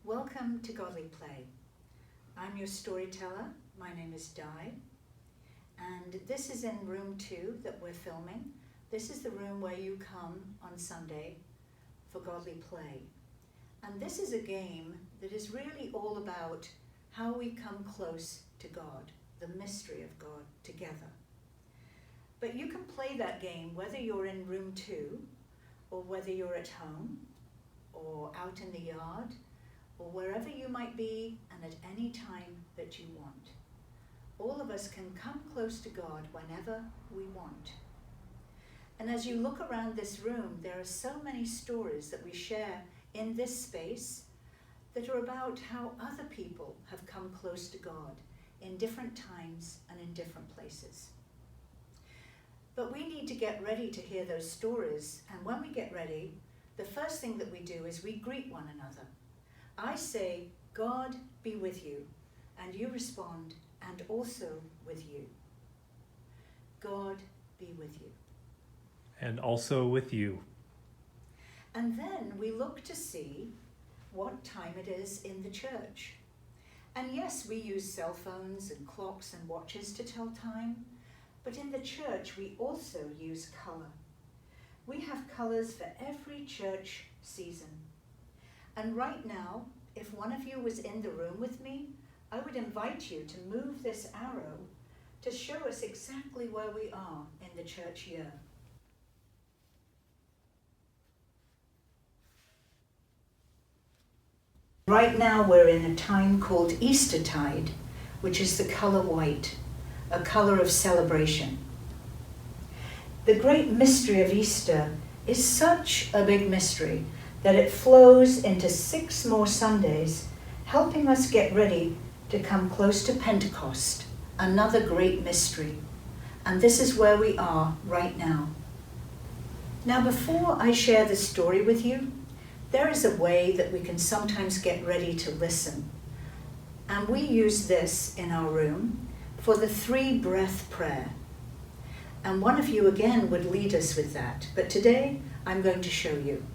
Welcome to Godly Play. I'm your storyteller. My name is Di, and this is in room 2 that we're filming. This is the room where you come on Sunday for Godly Play. And this is a game that is really all about how we come close to God, the mystery of God together. But you can play that game whether you're in room 2 or whether you're at home or out in the yard, or wherever you might be and at any time that you want. All of us can come close to God whenever we want. And as you look around this room, there are so many stories that we share in this space that are about how other people have come close to God in different times and in different places. But we need to get ready to hear those stories, and when we get ready, the first thing that we do is we greet one another. I say, God be with you, and you respond, and also with you. God be with you. And also with you. And then we look to see what time it is in the church. And yes, we use cell phones and clocks and watches to tell time, but in the church we also use color. We have colors for every church season. And right now, if one of you was in the room with me, I would invite you to move this arrow to show us exactly where we are in the church year. Right now we're in a time called Eastertide, which is the color white, a color of celebration. The great mystery of Easter is such a big mystery that it flows into 6 more Sundays, helping us get ready to come close to Pentecost, another great mystery. And this is where we are right now. Now, before I share the story with you, there is a way that we can sometimes get ready to listen. And we use this in our room for the 3-breath prayer. And one of you again would lead us with that. But today I'm going to show you.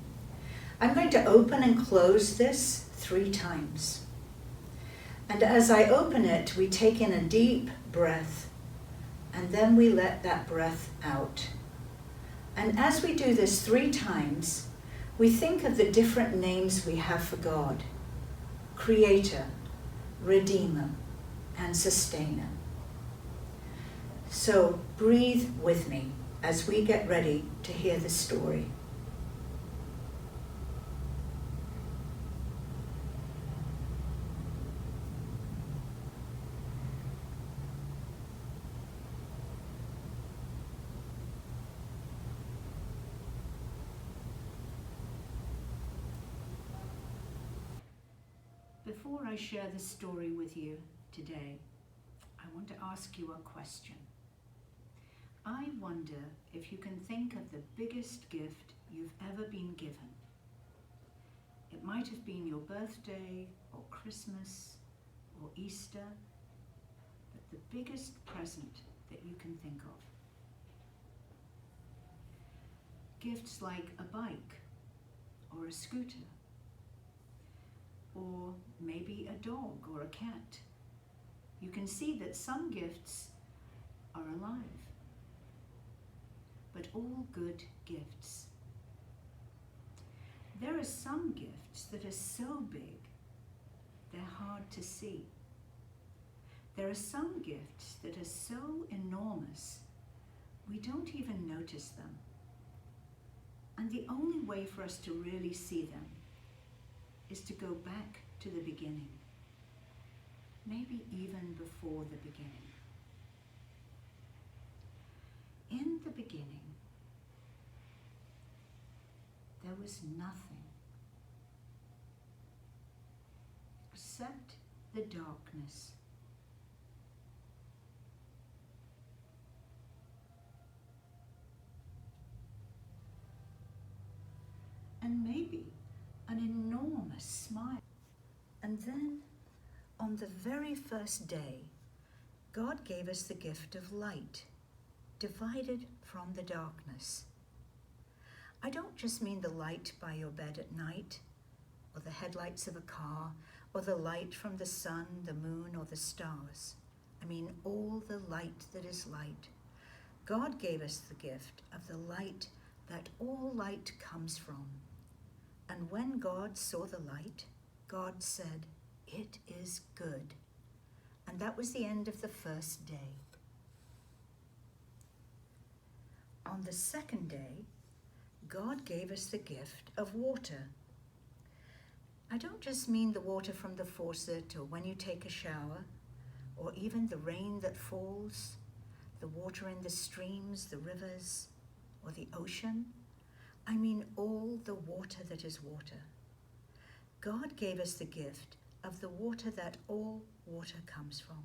I'm going to open and close this 3 times. And as I open it, we take in a deep breath, and then we let that breath out. And as we do this 3 times, we think of the different names we have for God: Creator, Redeemer, and Sustainer. So breathe with me as we get ready to hear the story. Before I share the story with you today, I want to ask you a question. I wonder if you can think of the biggest gift you've ever been given. It might have been your birthday, or Christmas, or Easter, but the biggest present that you can think of. Gifts like a bike, or a scooter, or maybe a dog or a cat. You can see that some gifts are alive, but all good gifts. There are some gifts that are so big, they're hard to see. There are some gifts that are so enormous, we don't even notice them. And the only way for us to really see them is to go back to the beginning, maybe even before the beginning. In the beginning, there was nothing except the darkness. And maybe an enormous smile. And then, on the very first day, God gave us the gift of light, divided from the darkness. I don't just mean the light by your bed at night, or the headlights of a car, or the light from the sun, the moon, or the stars. I mean all the light that is light. God gave us the gift of the light that all light comes from. And when God saw the light, God said, "It is good." And that was the end of the first day. On the second day, God gave us the gift of water. I don't just mean the water from the faucet or when you take a shower, or even the rain that falls, the water in the streams, the rivers, or the ocean. I mean all the water that is water. God gave us the gift of the water that all water comes from.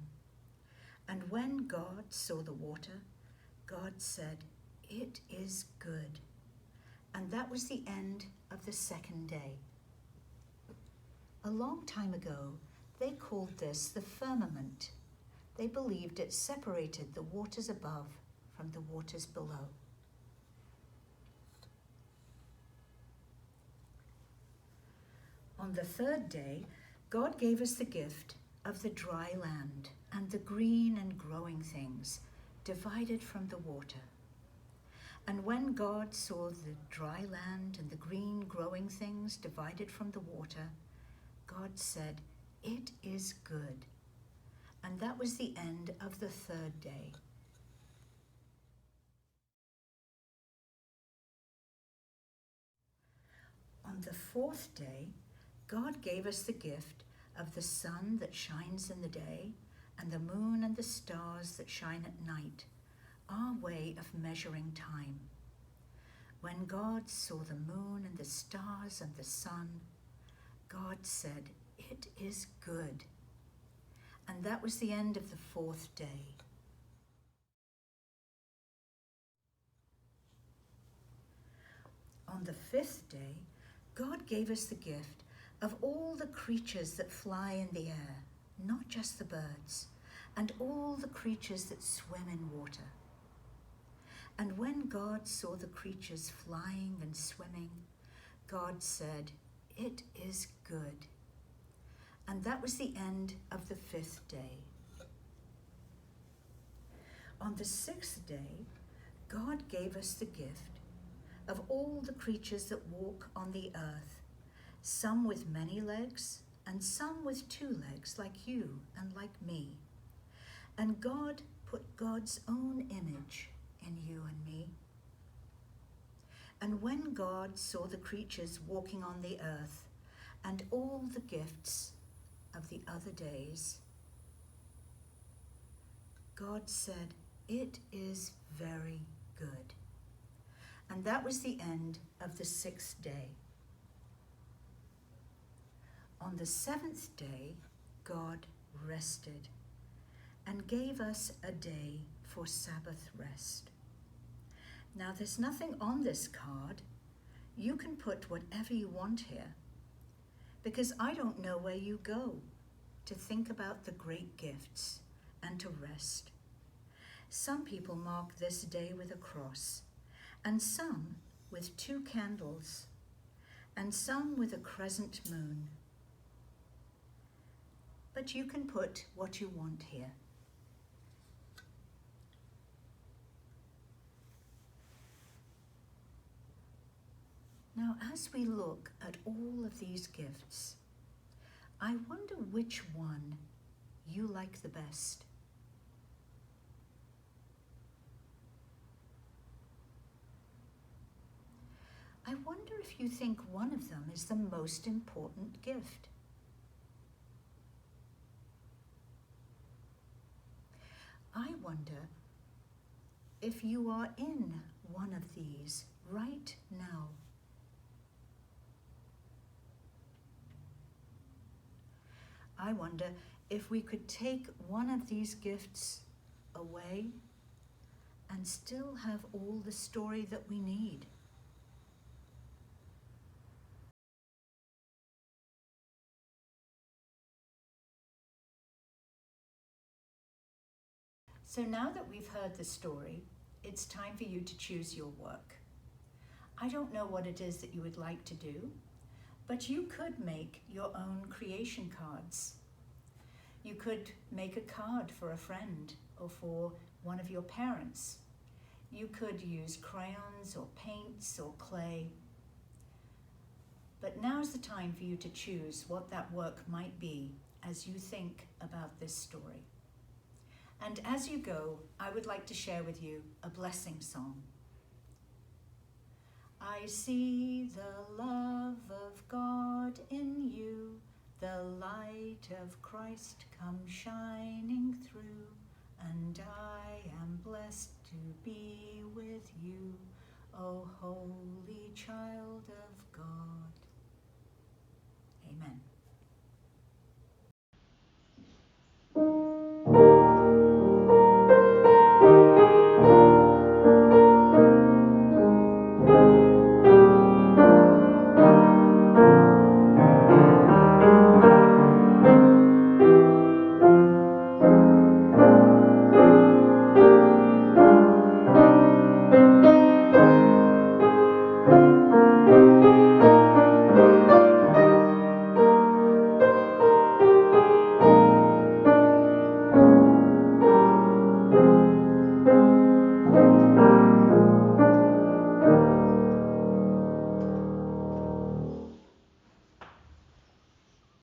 And when God saw the water, God said, "It is good." And that was the end of the second day. A long time ago, they called this the firmament. They believed it separated the waters above from the waters below. On the third day, God gave us the gift of the dry land and the green and growing things divided from the water. And when God saw the dry land and the green growing things divided from the water, God said, "It is good." And that was the end of the third day. On the fourth day, God gave us the gift of the sun that shines in the day and the moon and the stars that shine at night, our way of measuring time. When God saw the moon and the stars and the sun, God said, "It is good." And that was the end of the fourth day. On the fifth day, God gave us the gift of all the creatures that fly in the air, not just the birds, and all the creatures that swim in water. And when God saw the creatures flying and swimming, God said, "It is good." And that was the end of the fifth day. On the sixth day, God gave us the gift of all the creatures that walk on the earth, some with many legs and some with 2 legs, like you and like me. And God put God's own image in you and me. And when God saw the creatures walking on the earth and all the gifts of the other days, God said, "It is very good." And that was the end of the 6th day. On the 7th day, God rested and gave us a day for Sabbath rest. Now, there's nothing on this card. You can put whatever you want here, because I don't know where you go to think about the great gifts and to rest. Some people mark this day with a cross, and some with 2 candles, and some with a crescent moon. But you can put what you want here. Now, as we look at all of these gifts, I wonder which one you like the best. I wonder if you think one of them is the most important gift. I wonder if you are in one of these right now. I wonder if we could take one of these gifts away and still have all the story that we need. So now that we've heard the story, it's time for you to choose your work. I don't know what it is that you would like to do, but you could make your own creation cards. You could make a card for a friend or for one of your parents. You could use crayons or paints or clay. But now's the time for you to choose what that work might be as you think about this story. And as you go, I would like to share with you a blessing song. I see the love of God in you, the light of Christ come shining through, and I am blessed to be with you, O holy child of God.